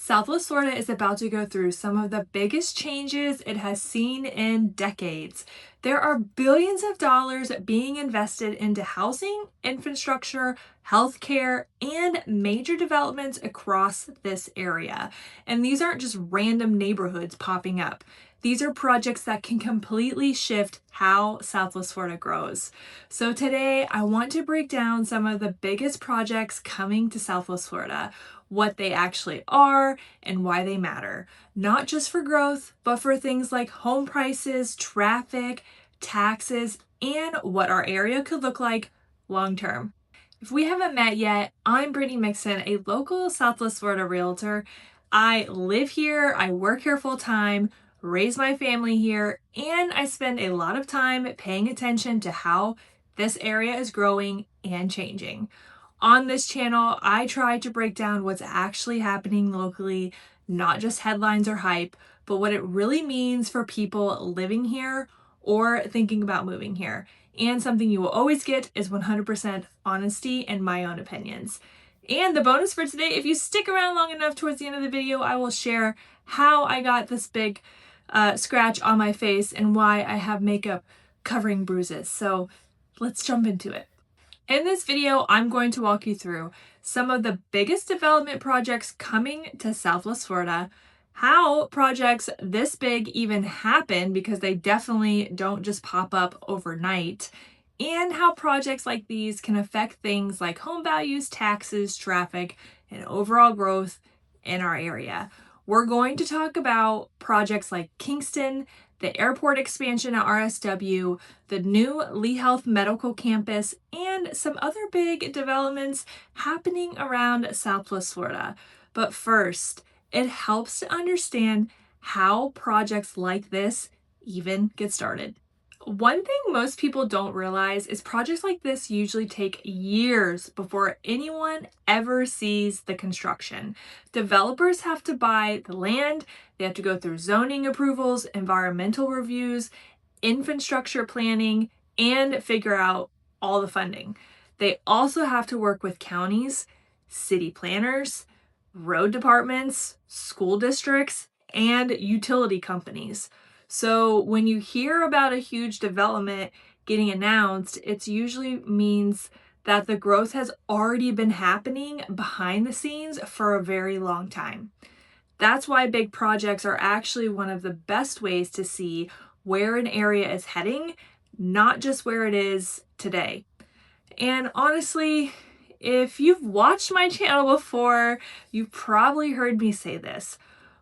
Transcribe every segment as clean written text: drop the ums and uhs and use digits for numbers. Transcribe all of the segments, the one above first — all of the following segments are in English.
Southwest Florida is about to go through some of the biggest changes it has seen in decades. There are billions of dollars being invested into housing, infrastructure, healthcare, and major developments across this area. And these aren't just random neighborhoods popping up. These are projects that can completely shift how Southwest Florida grows. So today, I want to break down some of the biggest projects coming to Southwest Florida, what they actually are, and why they matter. Not just for growth, but for things like home prices, traffic, taxes, and what our area could look like long term. If we haven't met yet, I'm Brittany Mixon, a local Southwest Florida realtor. I live here, I work here full time, raise my family here, and I spend a lot of time paying attention to how this area is growing and changing. On this channel, I try to break down what's actually happening locally, not just headlines or hype, but what it really means for people living here or thinking about moving here. And something you will always get is 100% honesty and my own opinions. And the bonus for today, if you stick around long enough towards the end of the video, I will share how I got this big scratch on my face and why I have makeup covering bruises. So let's jump into it. In this video, I'm going to walk you through some of the biggest development projects coming to Southwest Florida, how projects this big even happen because they definitely don't just pop up overnight, and how projects like these can affect things like home values, taxes, traffic, and overall growth in our area. We're going to talk about projects like Kingston, the airport expansion at RSW, the new Lee Health Medical Campus, and some other big developments happening around Southwest Florida. But first, it helps to understand how projects like this even get started. One thing most people don't realize is projects like this usually take years before anyone ever sees the construction. Developers have to buy the land, they have to go through zoning approvals, environmental reviews, infrastructure planning, and figure out all the funding. They also have to work with counties, city planners, road departments, school districts, and utility companies. So when you hear about a huge development getting announced, it usually means that the growth has already been happening behind the scenes for a very long time. That's why big projects are actually one of the best ways to see where an area is heading, not just where it is today. And honestly, if you've watched my channel before, you've probably heard me say this.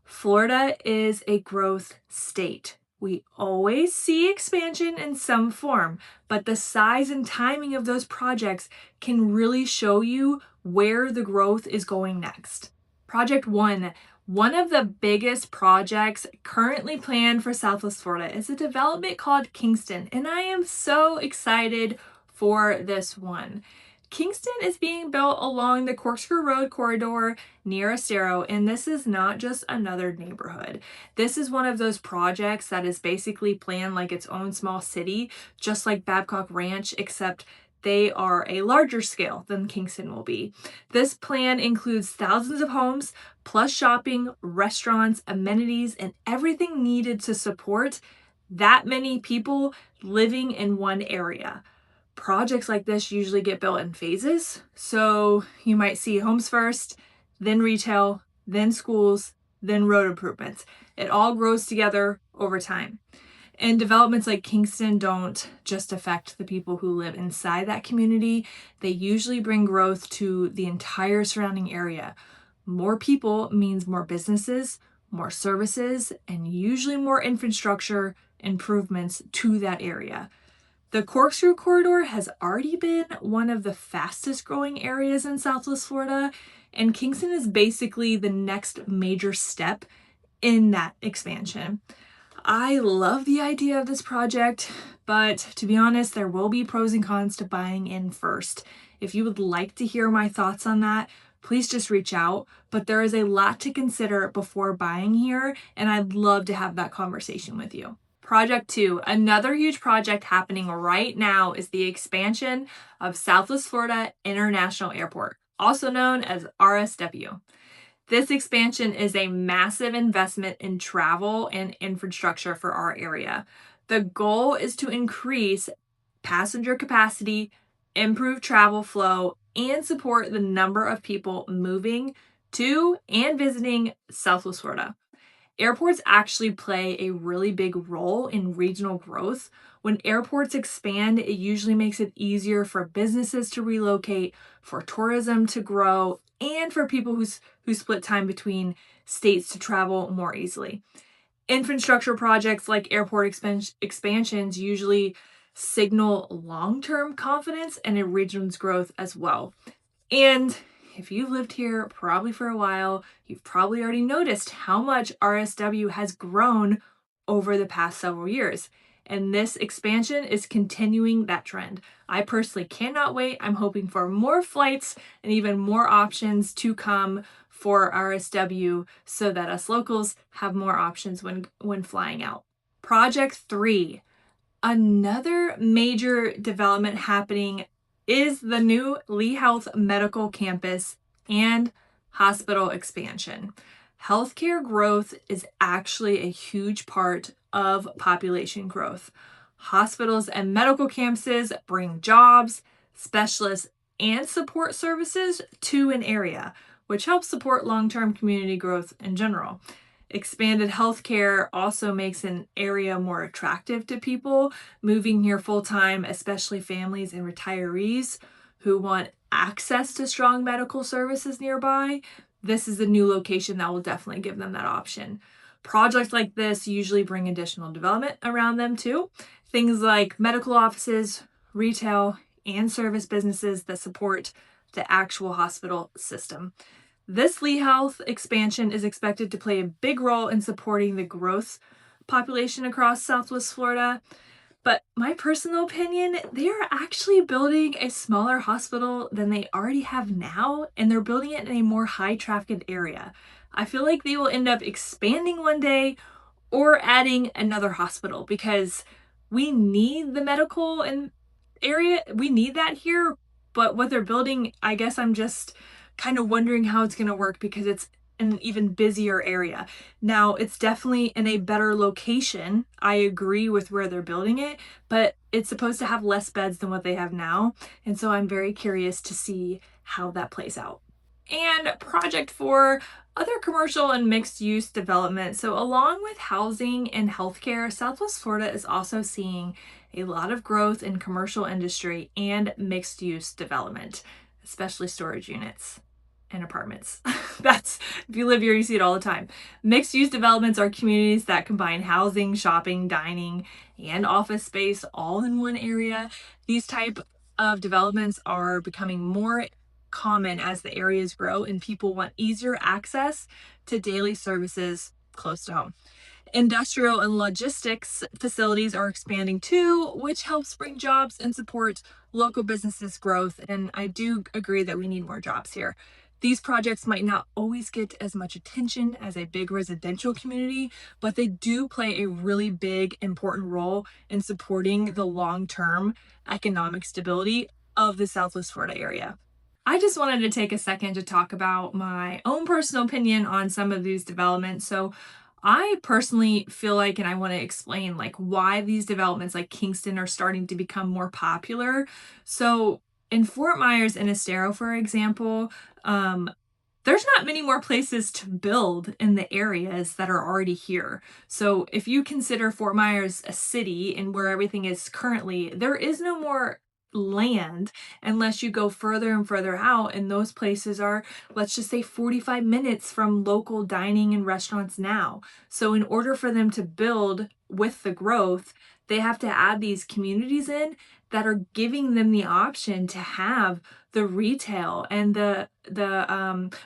Florida is a growth state. We always see expansion in some form, but the size and timing of those projects can really show you where the growth is going next. Project 1, one of the biggest projects currently planned for Southwest Florida, is a development called Kingston, and I am so excited for this one. Kingston is being built along the Corkscrew Road corridor near Estero, and this is not just another neighborhood. This is one of those projects that is basically planned like its own small city, just like Babcock Ranch, except they are a larger scale than Kingston will be. This plan includes thousands of homes, plus shopping, restaurants, amenities, and everything needed to support that many people living in one area. Projects like this usually get built in phases. So you might see homes first, then retail, then schools, then road improvements. It all grows together over time. And developments like Kingston don't just affect the people who live inside that community. They usually bring growth to the entire surrounding area. More people means more businesses, more services, and usually more infrastructure improvements to that area. The Corkscrew Corridor has already been one of the fastest growing areas in Southwest Florida, and Kingston is basically the next major step in that expansion. I love the idea of this project, but to be honest, there will be pros and cons to buying in first. If you would like to hear my thoughts on that, please just reach out, but there is a lot to consider before buying here, and I'd love to have that conversation with you. Project 2, another huge project happening right now, is the expansion of Southwest Florida International Airport, also known as RSW. This expansion is a massive investment in travel and infrastructure for our area. The goal is to increase passenger capacity, improve travel flow, and support the number of people moving to and visiting Southwest Florida. Airports actually play a really big role in regional growth. When airports expand, it usually makes it easier for businesses to relocate, for tourism to grow, and for people who split time between states to travel more easily. Infrastructure projects like airport expansions usually signal long-term confidence in a region's growth as well. And if you've lived here probably for a while, you've probably already noticed how much RSW has grown over the past several years. And this expansion is continuing that trend. I personally cannot wait. I'm hoping for more flights and even more options to come for RSW so that us locals have more options when flying out. Project 3. Another major development happening is the new Lee Health Medical Campus and hospital expansion. Healthcare growth is actually a huge part of population growth. Hospitals and medical campuses bring jobs, specialists, and support services to an area, which helps support long-term community growth in general. Expanded healthcare also makes an area more attractive to people moving here full-time, especially families and retirees who want access to strong medical services nearby. This is a new location that will definitely give them that option. Projects like this usually bring additional development around them too. Things like medical offices, retail, and service businesses that support the actual hospital system. This Lee Health expansion is expected to play a big role in supporting the growth population across Southwest Florida. But my personal opinion, they are actually building a smaller hospital than they already have now, and they're building it in a more high-trafficked area. I feel like they will end up expanding one day or adding another hospital because we need the medical and area. We need that here, but what they're building, I guess I'm just kind of wondering how it's going to work because it's an even busier area. Now, it's definitely in a better location. I agree with where they're building it, but it's supposed to have less beds than what they have now. And so I'm very curious to see how that plays out. And project 4, other commercial and mixed use development. So along with housing and healthcare, Southwest Florida is also seeing a lot of growth in commercial industry and mixed use development, especially storage units and apartments. That's, if you live here, you see it all the time. Mixed use developments are communities that combine housing, shopping, dining, and office space all in one area. These type of developments are becoming more common as the areas grow and people want easier access to daily services close to home. Industrial and logistics facilities are expanding too, which helps bring jobs and support local businesses' growth. And I do agree that we need more jobs here. These projects might not always get as much attention as a big residential community, but they do play a really big, important role in supporting the long-term economic stability of the Southwest Florida area. I just wanted to take a second to talk about my own personal opinion on some of these developments. So I personally feel like, and I want to explain like why these developments like Kingston are starting to become more popular. So in Fort Myers and Estero, for example, there's not many more places to build in the areas that are already here. So if you consider Fort Myers a city and where everything is currently, there is no more land unless you go further and further out, and those places are, let's just say, 45 minutes from local dining and restaurants now. So in order for them to build with the growth, they have to add these communities in that are giving them the option to have the retail and the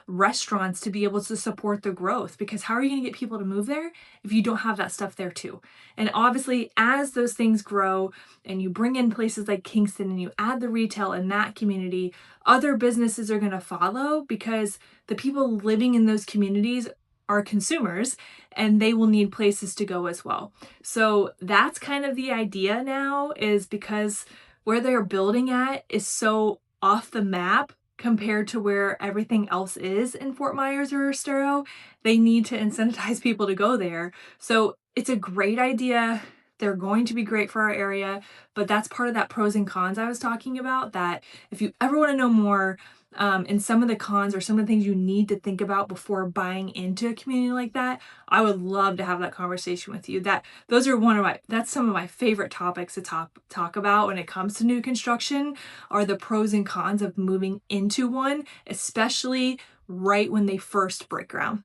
restaurants to be able to support the growth. Because how are you going to get people to move there if you don't have that stuff there too? And obviously, as those things grow and you bring in places like Kingston and you add the retail in that community, other businesses are going to follow because the people living in those communities are consumers and they will need places to go as well. So that's kind of the idea now, is because where they're building at is so off the map compared to where everything else is in Fort Myers or Estero. They need to incentivize people to go there. So it's a great idea. They're going to be great for our area, but that's part of that pros and cons I was talking about, that if you ever want to know more, and some of the cons or some of the things you need to think about before buying into a community like that, I would love to have that conversation with you. That's some of my favorite topics to talk about when it comes to new construction, are the pros and cons of moving into one, especially right when they first break ground.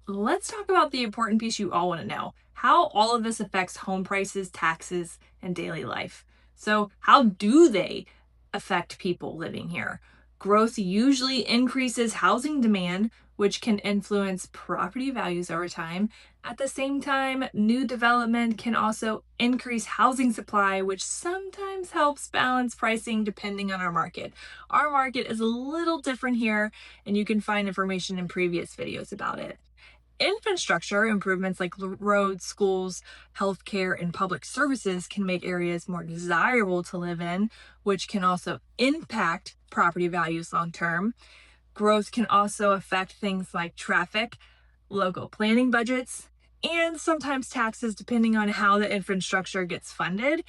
Let's talk about the important piece you all want to know: how all of this affects home prices, taxes, and daily life. So, how do they affect people living here? Growth usually increases housing demand, which can influence property values over time. At the same time, new development can also increase housing supply, which sometimes helps balance pricing depending on our market. Our market is a little different here, and you can find information in previous videos about it. Infrastructure improvements like roads, schools, healthcare, and public services can make areas more desirable to live in, which can also impact property values long term. Growth can also affect things like traffic, local planning budgets, and sometimes taxes, depending on how the infrastructure gets funded.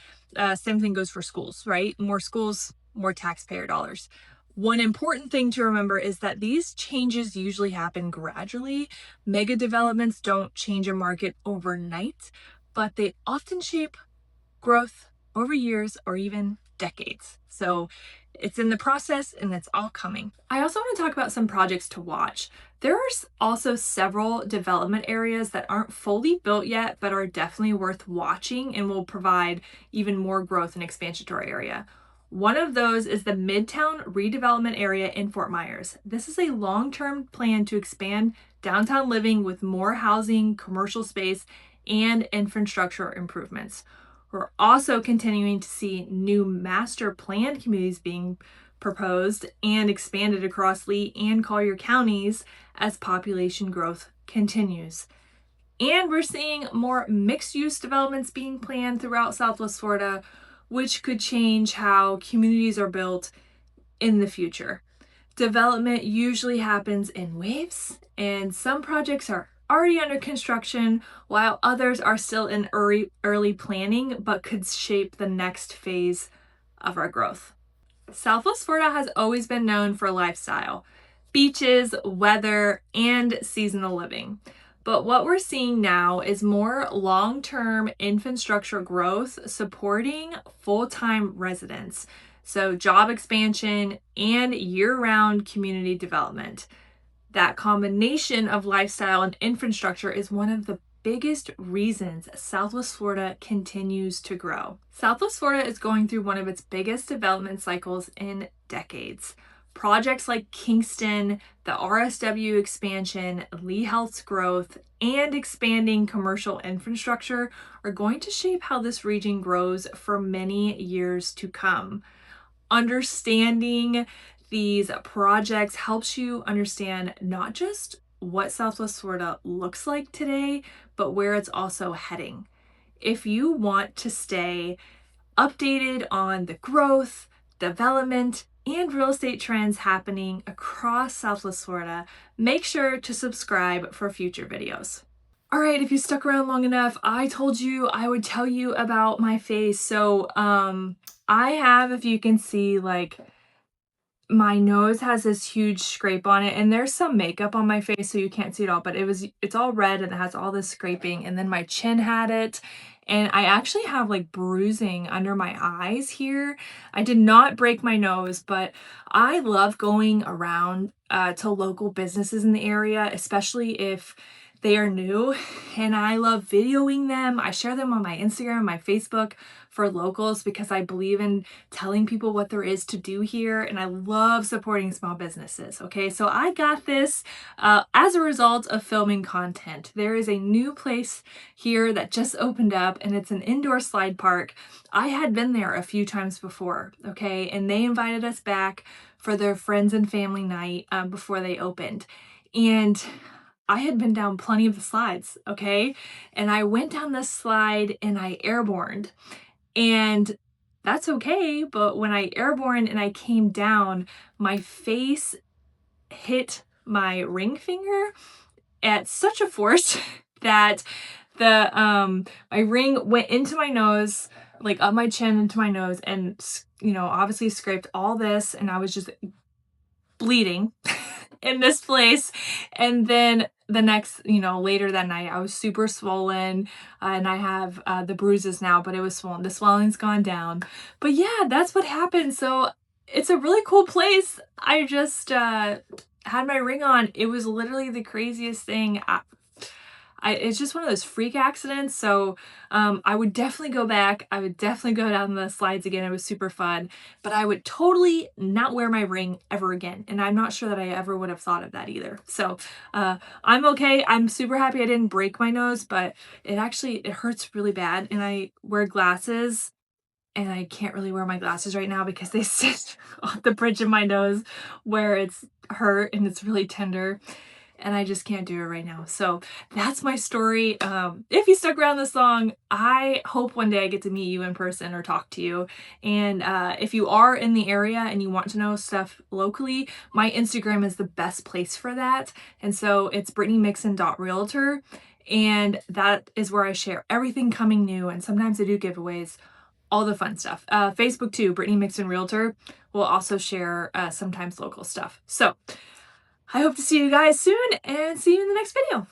Same thing goes for schools, right? More schools, more taxpayer dollars. One important thing to remember is that these changes usually happen gradually. Mega developments don't change a market overnight, but they often shape growth over years or even decades. So it's in the process and it's all coming. I also want to talk about some projects to watch. There are also several development areas that aren't fully built yet, but are definitely worth watching and will provide even more growth and expansion to our area. One of those is the Midtown redevelopment area in Fort Myers. This is a long-term plan to expand downtown living with more housing, commercial space, and infrastructure improvements. We're also continuing to see new master planned communities being proposed and expanded across Lee and Collier counties as population growth continues. And we're seeing more mixed-use developments being planned throughout Southwest Florida, which could change how communities are built in the future. Development usually happens in waves, and some projects are already under construction, while others are still in early planning but could shape the next phase of our growth. Southwest Florida has always been known for lifestyle, beaches, weather, and seasonal living. But what we're seeing now is more long-term infrastructure growth supporting full-time residents. So job expansion and year-round community development. That combination of lifestyle and infrastructure is one of the biggest reasons Southwest Florida continues to grow. Southwest Florida is going through one of its biggest development cycles in decades. Projects like Kingston, the RSW expansion, Lee Health's growth, and expanding commercial infrastructure are going to shape how this region grows for many years to come. Understanding these projects helps you understand not just what Southwest Florida looks like today, but where it's also heading. If you want to stay updated on the growth, development, and real estate trends happening across Southwest Florida, make sure to subscribe for future videos. All right, if you stuck around long enough, I told you I would tell you about my face. So I have, if you can see, like, my nose has this huge scrape on it, and there's some makeup on my face so you can't see it all, but it's all red and it has all this scraping, and then my chin had it, and I actually have like bruising under my eyes here. I did not break my nose, but I love going around to local businesses in the area, especially if they are new, and I love videoing them. I share them on my Instagram, my Facebook for locals, because I believe in telling people what there is to do here, and I love supporting small businesses. Okay, so I got this as a result of filming content. There is a new place here that just opened up, and it's an indoor slide park. I had been there a few times before, okay, and they invited us back for their friends and family night before they opened. And I had been down plenty of the slides, okay? And I went down this slide and I airborned. And that's okay. But when I airborne and I came down, my face hit my ring finger at such a force that my ring went into my nose, like up my chin into my nose, and obviously scraped all this, and I was just bleeding in this place. And then the next, later that night, I was super swollen, and I have the bruises now, but it was swollen. The swelling's gone down. But yeah, that's what happened. So it's a really cool place. I just had my ring on. It was literally the craziest thing. It's just one of those freak accidents. So I would definitely go back. I would definitely go down the slides again. It was super fun, but I would totally not wear my ring ever again. And I'm not sure that I ever would have thought of that either. So I'm okay. I'm super happy I didn't break my nose, but it hurts really bad. And I wear glasses, and I can't really wear my glasses right now because they sit on the bridge of my nose where it's hurt and it's really tender. And I just can't do it right now. So that's my story. If you stuck around this long, I hope one day I get to meet you in person or talk to you. And if you are in the area and you want to know stuff locally, my Instagram is the best place for that. And so it's brittnymixon.realtor. And that is where I share everything coming new. And sometimes I do giveaways, all the fun stuff. Facebook too, Brittny Mixon Realtor, will also share sometimes local stuff. So I hope to see you guys soon, and see you in the next video.